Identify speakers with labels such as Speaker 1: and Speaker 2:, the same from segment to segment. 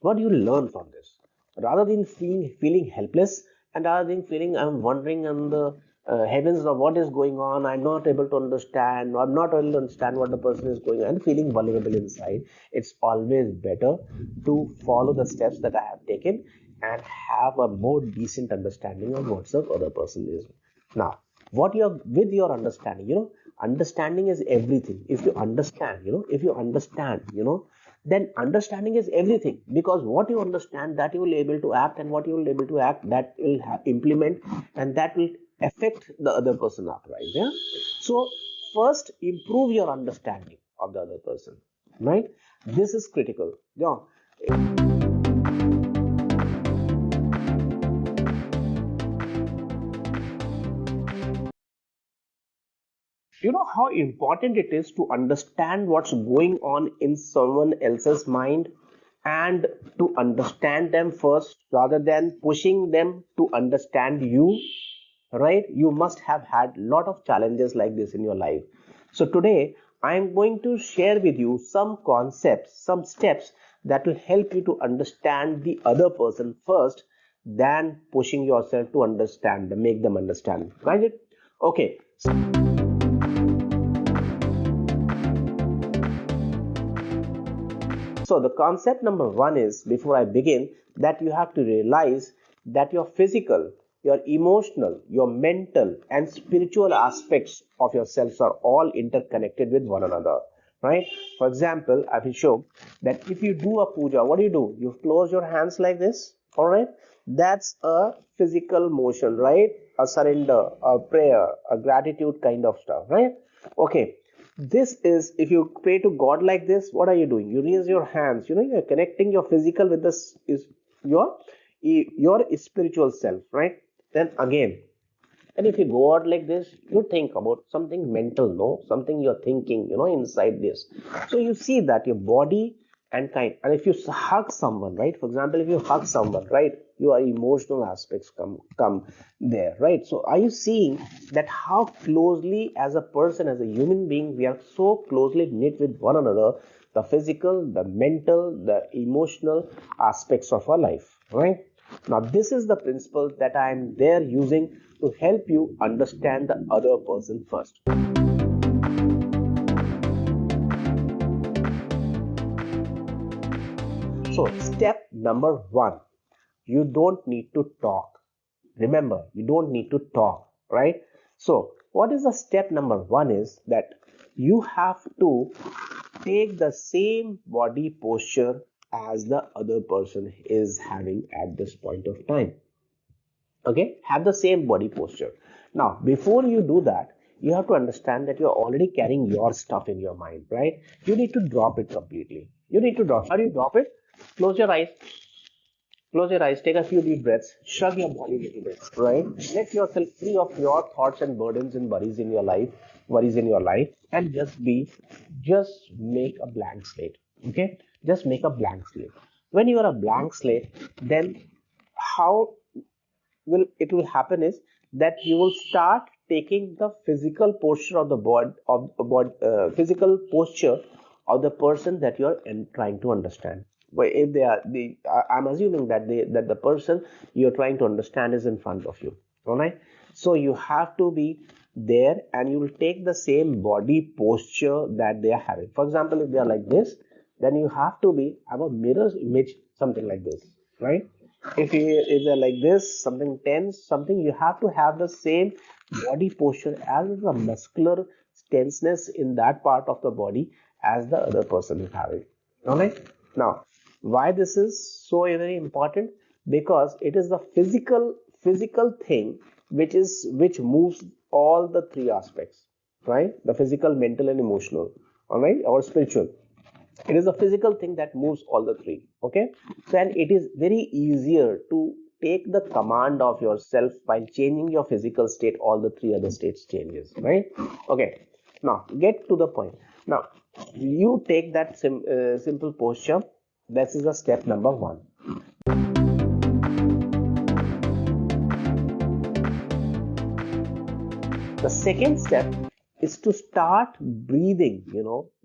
Speaker 1: What do you learn from this? Rather than feeling helpless, and rather than feeling I'm wondering on the heavens of what is going on, I'm not able to understand, or I'm not able to understand what the person is going on, and feeling vulnerable inside, it's always better to follow the steps that I have taken and have a more decent understanding of what the other person is. Now, what you're with your understanding, understanding is everything. If you understand, then understanding is everything, because what you understand, that you will able to act, and what you will able to act, that will implement, and that will affect the other person uprise. Yeah. So first, improve your understanding of the other person. Right. This is critical. Yeah. You know how important it is to understand what's going on in someone else's mind, and to understand them first rather than pushing them to understand you, right? You must have had a lot of challenges like this in your life. So today I am going to share with you some concepts, some steps that will help you to understand the other person first than pushing yourself to understand them, make them understand, right? Okay. So the concept number one is, before I begin, that you have to realize that your physical, your emotional, your mental and spiritual aspects of yourselves are all interconnected with one another, right? For example, I will show that if you do a puja, what do? You close your hands like this, all right? That's a physical motion, right? A surrender, a prayer, a gratitude kind of stuff, right? Okay. This is, if you pray to God like this, what are you doing? You raise your hands, you're connecting your physical with this is your spiritual self, right? Then again, and if you go out like this, you think about something mental, no? Something you're thinking, inside this. So you see that your body and kind. And if you hug someone, right? For example, if you hug someone, right? Your emotional aspects come there, right? So are you seeing that how closely, as a person, as a human being, we are so closely knit with one another, the physical, the mental, the emotional aspects of our life, right? Now, this is the principle that I am there using to help you understand the other person first. So, step number one, you don't need to talk. Remember, you don't need to talk, right? So, what is the step number one is that you have to take the same body posture as the other person is having at this point of time. Okay, have the same body posture. Now, before you do that, you have to understand that you're already carrying your stuff in your mind, right? You need to drop it completely. You need to drop. How do you drop it? Close your eyes. Close your eyes, take a few deep breaths, shrug your body a little bit, right? Let yourself free of your thoughts and burdens and worries in your life, and just make a blank slate. Okay? Just make a blank slate. When you are a blank slate, then how will happen is that you will start taking the physical posture of the physical posture of the person that you are trying to understand. But if I'm assuming that the person you're trying to understand is in front of you, all right? So you have to be there, and you will take the same body posture that they are having. For example, if they are like this, then you have to have a mirror image, something like this, right? If they're like this, something tense, something, you have to have the same body posture as the muscular tenseness in that part of the body as the other person is having. All right. Now, why this is so very important? Because it is the physical thing which moves all the three aspects, right? The physical, mental, and emotional. All right, or spiritual. It is a physical thing that moves all the three. Okay, then it is very easier to take the command of yourself by changing your physical state. All the three other states changes, right? Okay, now get to the point. Now you take that simple posture. This is the step number one. The second step is to start breathing,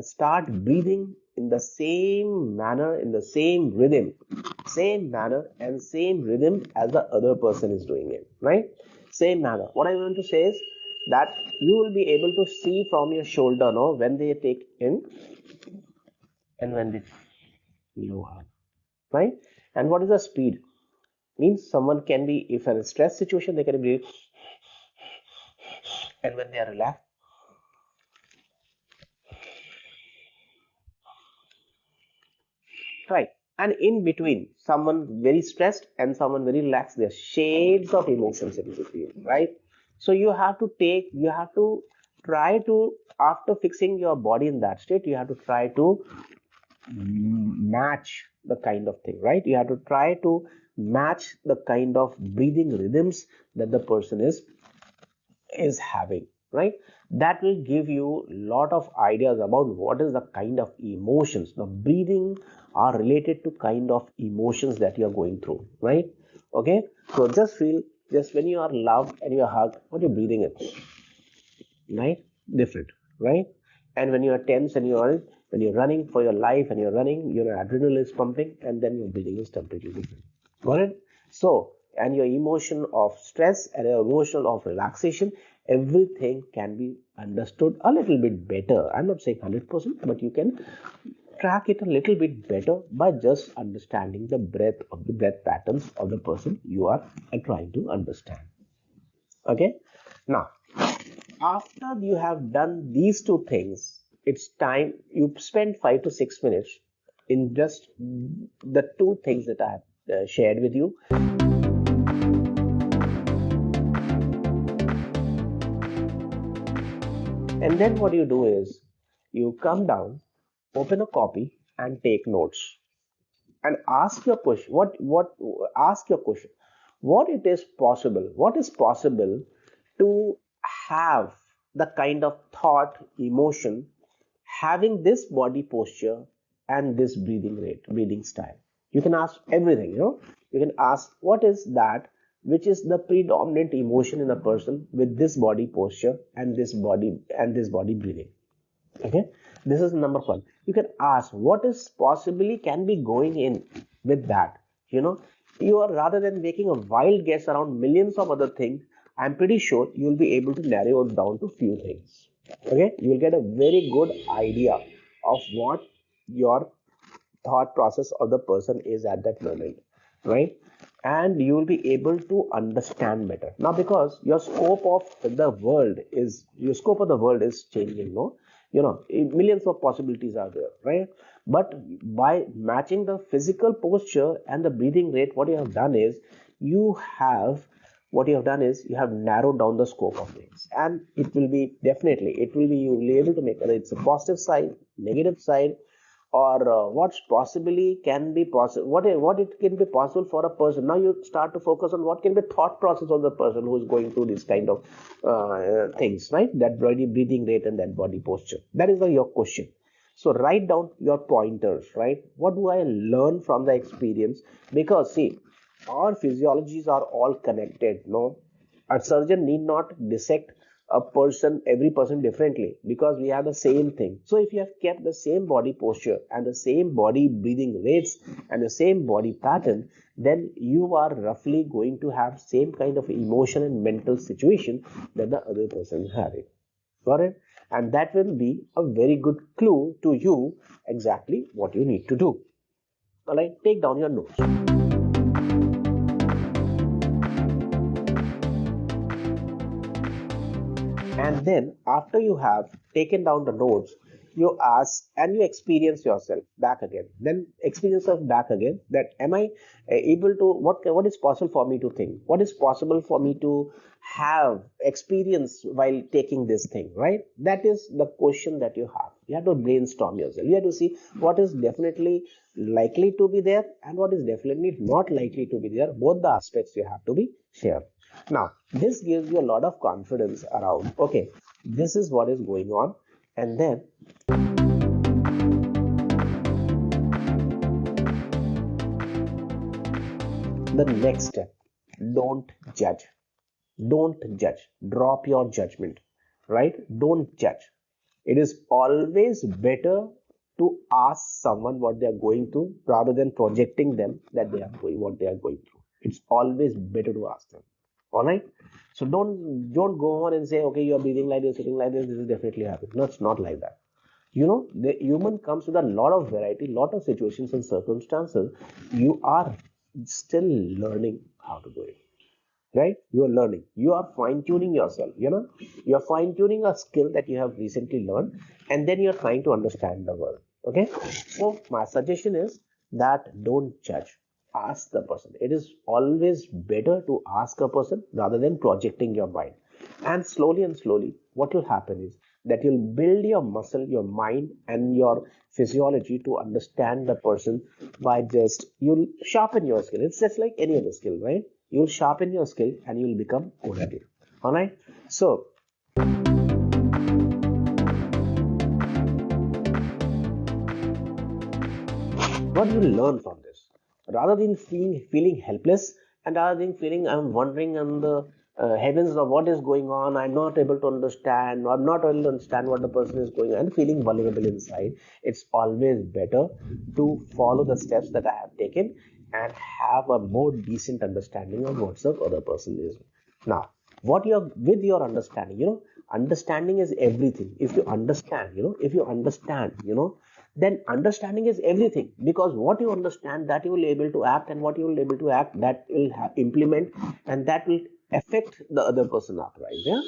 Speaker 1: start breathing in the same manner, in the same rhythm same manner and same rhythm as the other person is doing it, right? Same manner. What I want to say is that you will be able to see from your shoulder, no, when they take in and when they blow out, right? And what is the speed? Means someone can be, if in a stress situation, they can be, and when they are relaxed, right? And in between, someone very stressed and someone very relaxed, there are shades of emotions in between, right? So you have to try to, after fixing your body in that state, you have to try to match the kind of thing, right? You have to try to match the kind of breathing rhythms that the person is having, right? That will give you a lot of ideas about what is the kind of emotions. The breathing are related to kind of emotions that you are going through, right? Okay, so just feel, just when you are loved and you are hugged, what you're breathing in, right? Different, right? And when you are tense and you are, when you're running for your life and you're running, your adrenaline is pumping, and then your breathing is completely different. Got it? So, and your emotion of stress and your emotion of relaxation, everything can be understood a little bit better. I'm not saying 100%, but you can track it a little bit better by just understanding the breath patterns of the person you are trying to understand. Okay, now after you have done these two things, it's time you spend 5 to 6 minutes in just the two things that I have shared with you. And then what you do is you come down, open a copy, and take notes. And ask your question. Ask your question. What is possible to have the kind of thought, emotion, having this body posture and this breathing rate, breathing style. You can ask everything, you can ask what is that which is the predominant emotion in a person with this body posture and this body breathing. Okay, this is number one. You can ask what is possibly can be going in with that. You are, rather than making a wild guess around millions of other things, I'm pretty sure you'll be able to narrow it down to few things. Okay, you will get a very good idea of what your thought process of the person is at that moment, right? And you will be able to understand better now, because your scope of the world is changing, no? Millions of possibilities are there, right? But by matching the physical posture and the breathing rate, you have what you have done is you have narrowed down the scope of things, and you will be able to make whether it's a positive side, negative side, or what's possibly can be possible, what it can be possible for a person. Now you start to focus on what can be thought process of the person who is going through this kind of things, right? That body breathing rate and that body posture, that is your question. So write down your pointers, right? What do I learn from the experience? Because see, our physiologies are all connected, no? A surgeon need not dissect every person differently, because we have the same thing. So if you have kept the same body posture and the same body breathing rates and the same body pattern, then you are roughly going to have same kind of emotion and mental situation that the other person is having. Got it? And that will be a very good clue to you exactly what you need to do. All right, take down your notes. And then after you have taken down the notes, you ask and you experience yourself back again. Then experience yourself back again, that am I able to, what is possible for me to think, what is possible for me to have experience while taking this thing, right? That is the question that you have to brainstorm yourself. You have to see what is definitely likely to be there and what is definitely not likely to be there. Both the aspects you have to be shared. Now, this gives you a lot of confidence around, okay, this is what is going on. And then the next step, don't judge. Don't judge. Drop your judgment, right? Don't judge. It is always better to ask someone what they are going through rather than projecting them that they are going what they are going through. It's always better to ask them. All right. So don't go on and say, okay, you are breathing like this, sitting like this. This is definitely happening. No, it's not like that. The human comes with a lot of variety, lot of situations and circumstances. You are still learning how to do it, right? You are learning, you are fine tuning yourself, you are fine tuning a skill that you have recently learned, and then you're trying to understand the world. Okay, so my suggestion is that don't judge, ask the person. It is always better to ask a person rather than projecting your mind. And slowly what will happen is that you'll build your muscle, your mind, and your physiology to understand the person. By just You'll sharpen your skill. It's just like any other skill, right? You'll sharpen your skill and you'll become good at it. All right. So what you learn from this, rather than feeling helpless, and rather than feeling I'm wondering on the heavens of what is going on, I'm not able to understand, or I'm not able to understand what the person is going on, and feeling vulnerable inside, it's always better to follow the steps that I have taken and have a more decent understanding of what the other person is. Now, what you're with your understanding, understanding is everything. If you understand, then understanding is everything, because what you understand, that you will able to act, and what you will able to act, that will implement, and that will affect the other person uprise. Yeah.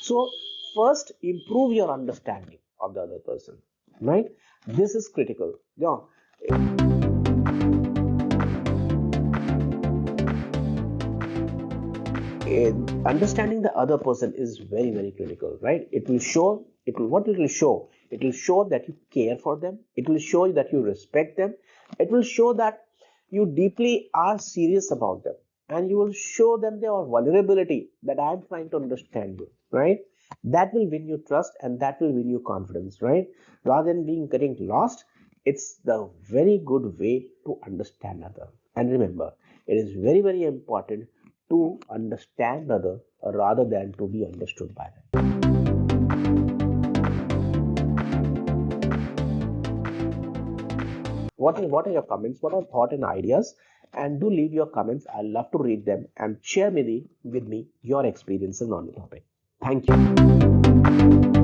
Speaker 1: So first improve your understanding of the other person, right? This is critical. Yeah. Understanding the other person is very, very critical, right? It will show that you care for them. It will show that you respect them. It will show that you deeply are serious about them, and you will show them their vulnerability, that I'm trying to understand you, right? That will win you trust, and that will win you confidence, right? Rather than getting lost, it's the very good way to understand other. And remember, it is very, very important to understand other rather than to be understood by them. What are your comments? What are thoughts and ideas? And do leave your comments. I love to read them, and share with me your experiences on the topic. Thank you.